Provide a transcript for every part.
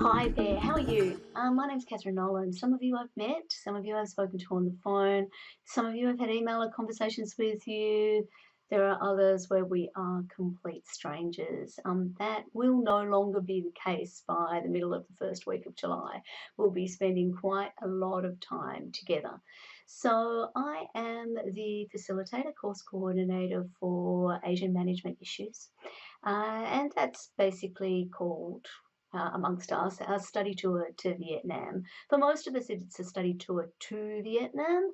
Hi there, how are you? My name's Catherine Nolan. Some of you I've met, some of you I've spoken to on the phone, some of you I've had email or conversations with you. There are others where we are complete strangers. That will no longer be the case by the middle of the first week of July. We'll be spending quite a lot of time together. So, I am the facilitator, course coordinator for Asian management issues. And that's basically called, amongst us, our study tour to Vietnam. For most of us, it's a study tour to Vietnam.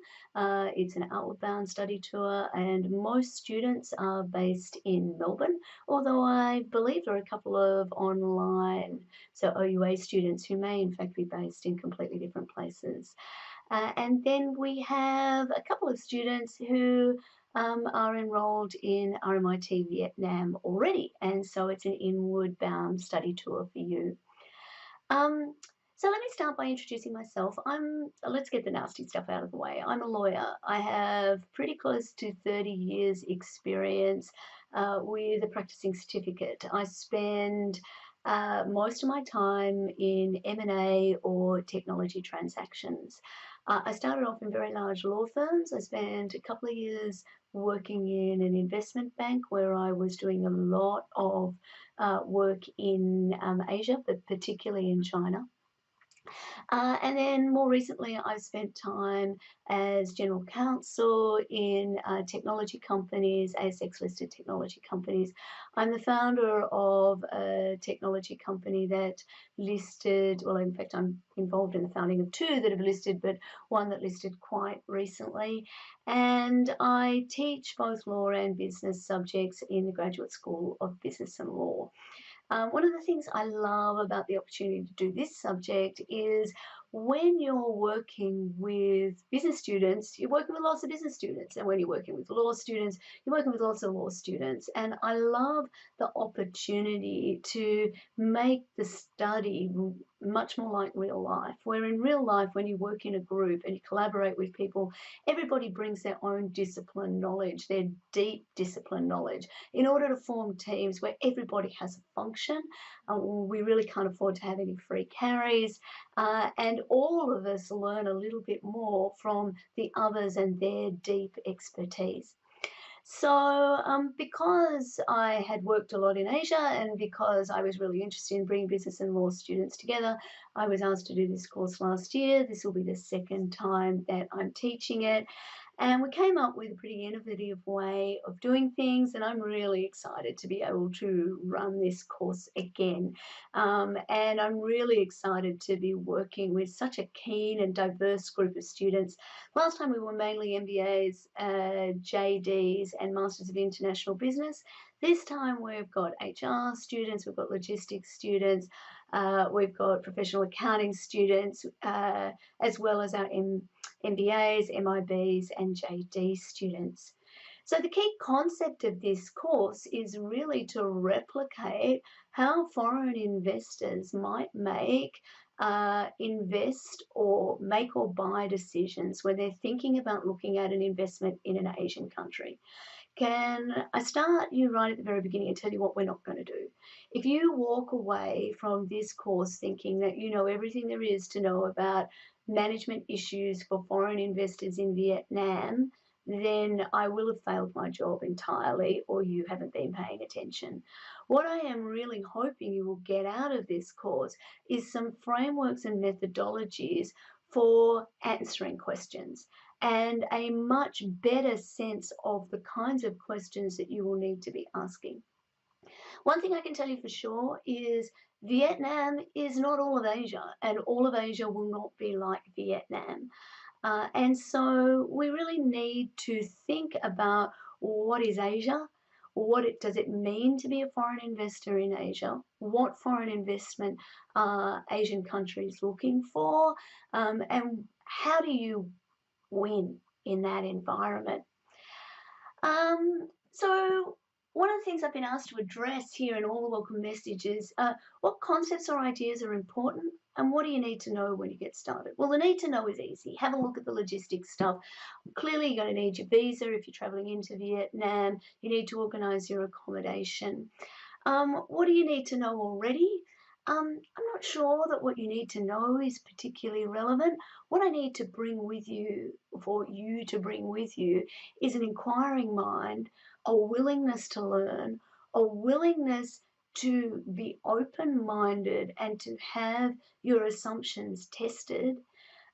It's an outward bound study tour, and most students are based in Melbourne, although I believe there are a couple of online, so OUA students who may in fact be based in completely different places. And then we have a couple of students who are enrolled in RMIT Vietnam already, and so it's an inward bound study tour for you. Um, so let me start by introducing myself. Let's get the nasty stuff out of the way. I'm a lawyer. I have pretty close to 30 years experience with a practicing certificate. I spend most of my time in M&A or technology transactions. I started off in very large law firms. I spent a couple of years working in an investment bank where I was doing a lot of work in Asia, but particularly in China. And then more recently, I've spent time as general counsel in technology companies, ASX listed technology companies. I'm the founder of a technology company that listed, well, in fact, I'm involved in the founding of two that have listed, but one that listed quite recently. And I teach both law and business subjects in the Graduate School of Business and Law. One of the things I love about the opportunity to do this subject is when you're working with business students, you're working with lots of business students. And when you're working with law students, you're working with lots of law students. And I love the opportunity to make the study much more like real life, where in real life, when you work in a group and you collaborate with people, everybody brings their own discipline knowledge, their deep discipline knowledge, in order to form teams where everybody has a function. We really can't afford to have any free carries, and all of us learn a little bit more from the others and their deep expertise. So, because I had worked a lot in Asia and because I was really interested in bringing business and law students together, I was asked to do this course last year. This will be the second time that I'm teaching it. And we came up with a pretty innovative way of doing things, and I'm really excited to be able to run this course again. And I'm really excited to be working with such a keen and diverse group of students. Last time we were mainly MBAs, JDs, and Masters of International Business. This time we've got HR students, we've got logistics students, we've got professional accounting students, as well as our MBAs, MIBs, and JD students. So the key concept of this course is really to replicate how foreign investors might invest or make or buy decisions when they're thinking about looking at an investment in an Asian country. Can I start you right at the very beginning and tell you what we're not going to do? If you walk away from this course thinking that you know everything there is to know about management issues for foreign investors in Vietnam, then I will have failed my job entirely, or you haven't been paying attention. What I am really hoping you will get out of this course is some frameworks and methodologies for answering questions and a much better sense of the kinds of questions that you will need to be asking. One thing I can tell you for sure is Vietnam is not all of Asia, and all of Asia will not be like Vietnam. And so we really need to think about what is Asia, does it mean to be a foreign investor in Asia, what foreign investment are Asian countries looking for, and how do you win in that environment. So one of the things I've been asked to address here in all the welcome messages, what concepts or ideas are important and what do you need to know when you get started? Well, the need to know is easy. Have a look at the logistics stuff. Clearly, you're going to need your visa if you're traveling into Vietnam. You need to organise your accommodation. What do you need to know already? I'm not sure that what you need to know is particularly relevant. What I need to bring with you, for you to bring with you, is an inquiring mind, a willingness to learn, a willingness to be open minded and to have your assumptions tested,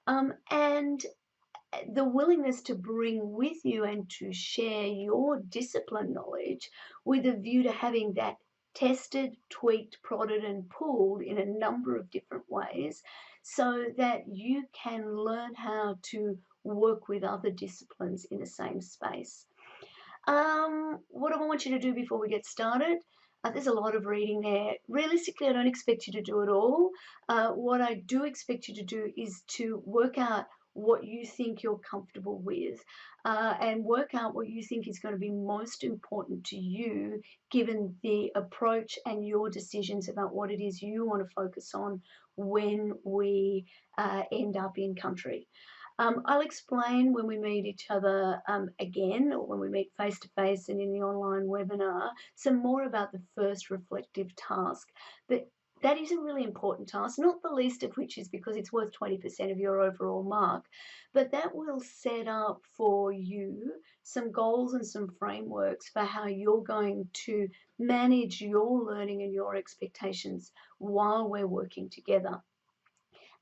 and the willingness to bring with you and to share your discipline knowledge with a view to having that tested, tweaked, prodded, and pulled in a number of different ways so that you can learn how to work with other disciplines in the same space. What do I want you to do before we get started? There's a lot of reading there. Realistically, I don't expect you to do it all. What I do expect you to do is to work out what you think you're comfortable with, and work out what you think is going to be most important to you given the approach and your decisions about what it is you want to focus on when we end up in country. I'll explain when we meet each other again, or when we meet face to face and in the online webinar, some more about the first reflective task. But that is a really important task, not the least of which is because it's worth 20% of your overall mark, but that will set up for you some goals and some frameworks for how you're going to manage your learning and your expectations while we're working together.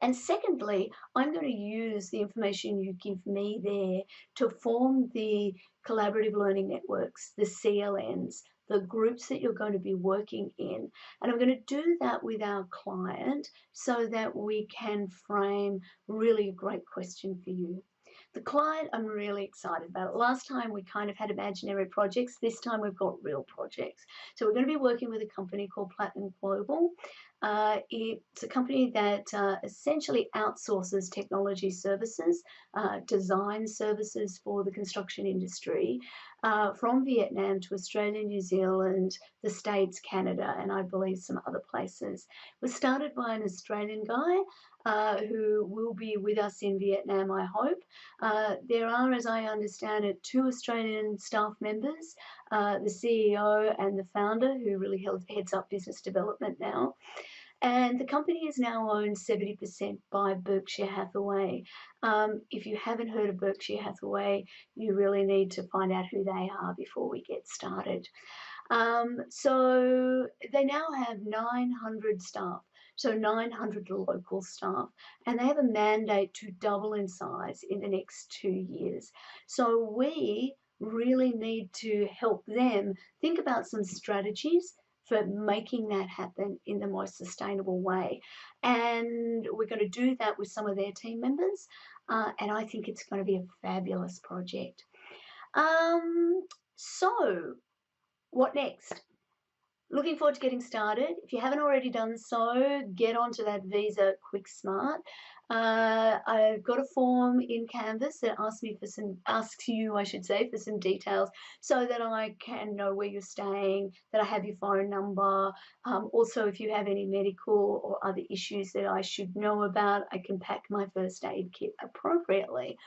And secondly, I'm going to use the information you give me there to form the collaborative learning networks, the CLNs, the groups that you're going to be working in. And I'm going to do that with our client so that we can frame really a great question for you. The client, I'm really excited about. Last time we kind of had imaginary projects. This time we've got real projects. So we're going to be working with a company called Platinum Global. It's a company that essentially outsources technology services, design services for the construction industry from Vietnam to Australia, New Zealand, the States, Canada, and I believe some other places. It was started by an Australian guy who will be with us in Vietnam, I hope. There are, as I understand it, 2 Australian staff members, the CEO and the founder, who really heads up business development now. And the company is now owned 70% by Berkshire Hathaway. If you haven't heard of Berkshire Hathaway, you really need to find out who they are before we get started. So they now have 900 staff, so 900 local staff, and they have a mandate to double in size in the next 2 years. So we really need to help them think about some strategies for making that happen in the most sustainable way. And we're going to do that with some of their team members, and I think it's going to be a fabulous project. So what next? Looking forward to getting started. If you haven't already done so, get onto that Visa Quick Smart. I've got a form in Canvas that asks you, I should say, for some details so that I can know where you're staying, that I have your phone number. Also, if you have any medical or other issues that I should know about, I can pack my first aid kit appropriately.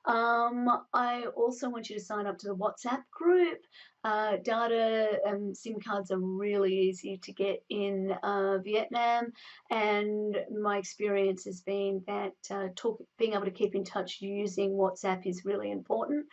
I also want you to sign up to the WhatsApp group. Data SIM cards are really easy to get in Vietnam, and my experience has been that being able to keep in touch using WhatsApp is really important.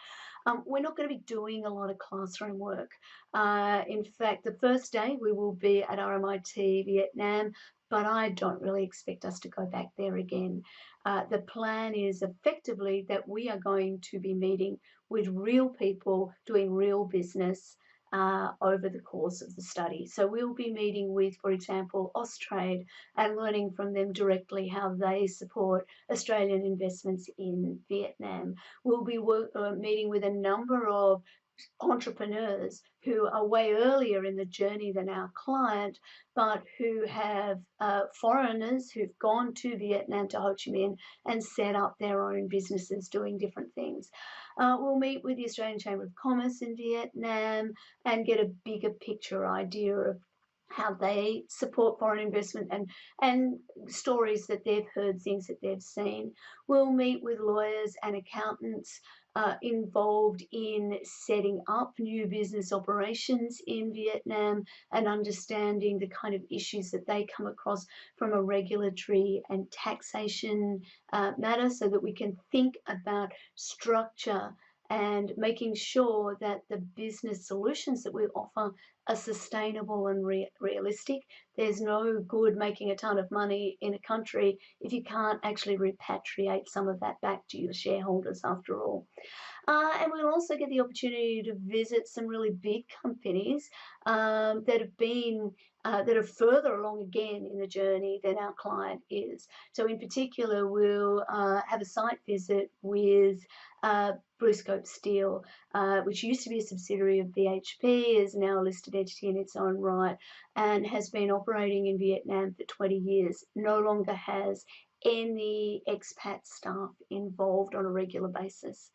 We're not going to be doing a lot of classroom work. In fact, the first day we will be at RMIT Vietnam, but I don't really expect us to go back there again. The plan is effectively that we are going to be meeting with real people doing real business over the course of the study. So we'll be meeting with, for example, Austrade and learning from them directly how they support Australian investments in Vietnam. We'll be meeting with a number of entrepreneurs who are way earlier in the journey than our client, but who have foreigners who've gone to Vietnam, to Ho Chi Minh, and set up their own businesses doing different things. We'll meet with the Australian Chamber of Commerce in Vietnam and get a bigger picture idea of how they support foreign investment and stories that they've heard, things that they've seen. We'll meet with lawyers and accountants involved in setting up new business operations in Vietnam and understanding the kind of issues that they come across from a regulatory and taxation matter, so that we can think about structure and making sure that the business solutions that we offer are sustainable and realistic. There's no good making a ton of money in a country if you can't actually repatriate some of that back to your shareholders after all. And we'll also get the opportunity to visit some really big companies that have been that are further along again in the journey than our client is. So in particular, we'll have a site visit with BlueScope Steel, which used to be a subsidiary of BHP, is now a listed entity in its own right, and has been operating in Vietnam for 20 years, no longer has any expat staff involved on a regular basis.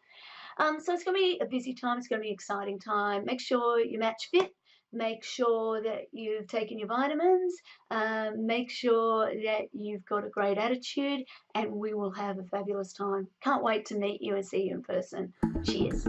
So it's going to be a busy time. It's going to be an exciting time. Make sure you match fit. Make sure that you've taken your vitamins. Make sure that you've got a great attitude, and we will have a fabulous time. Can't wait to meet you and see you in person. Cheers.